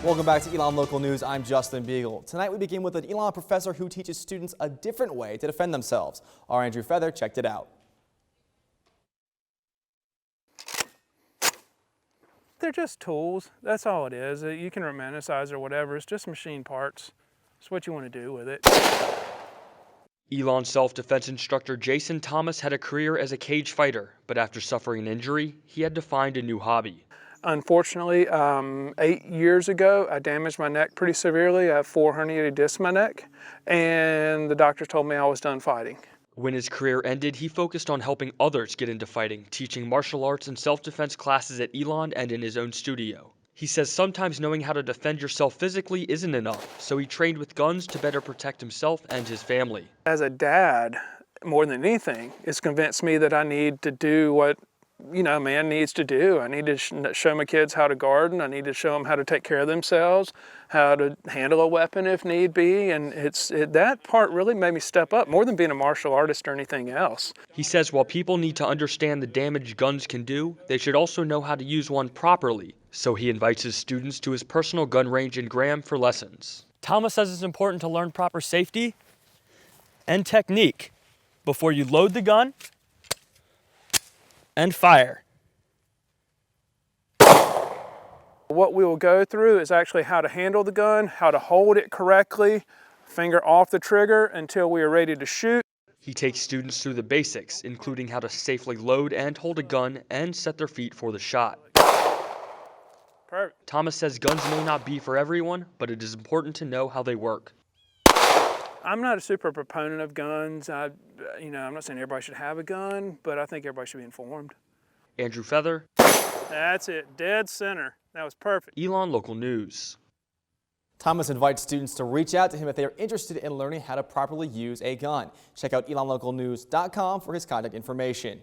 Welcome back to Elon Local News. I'm Justin Beagle. Tonight we begin with an Elon professor who teaches students a different way to defend themselves. Our Andrew Feather checked it out. They're just tools. That's all it is. You can romanticize or whatever. It's just machine parts. It's what you want to do with it. Elon self-defense instructor Jason Thomas had a career as a cage fighter, but after suffering an injury, he had to find a new hobby. Unfortunately, 8 years ago, I damaged my neck pretty severely. I have 4 herniated discs in my neck, and the doctor told me I was done fighting. When his career ended, he focused on helping others get into fighting, teaching martial arts and self-defense classes at Elon and in his own studio. He says sometimes knowing how to defend yourself physically isn't enough, so he trained with guns to better protect himself and his family. As a dad, more than anything, it's convinced me that I need to do what a man needs to do. I need to show my kids how to garden. I need to show them how to take care of themselves, how to handle a weapon if need be. And that part really made me step up more than being a martial artist or anything else. He says while people need to understand the damage guns can do, they should also know how to use one properly. So he invites his students to his personal gun range in Graham for lessons. Thomas says it's important to learn proper safety and technique before you load the gun and fire. What we will go through is actually how to handle the gun, how to hold it correctly, finger off the trigger until we are ready to shoot. He takes students through the basics, including how to safely load and hold a gun and set their feet for the shot. Perfect. Thomas says guns may not be for everyone, but it is important to know how they work. I'm not a super proponent of guns. I'm not saying everybody should have a gun, but I think everybody should be informed. Andrew Feather. That's it, dead center. That was perfect. Elon Local News. Thomas invites students to reach out to him if they are interested in learning how to properly use a gun. Check out elonlocalnews.com for his contact information.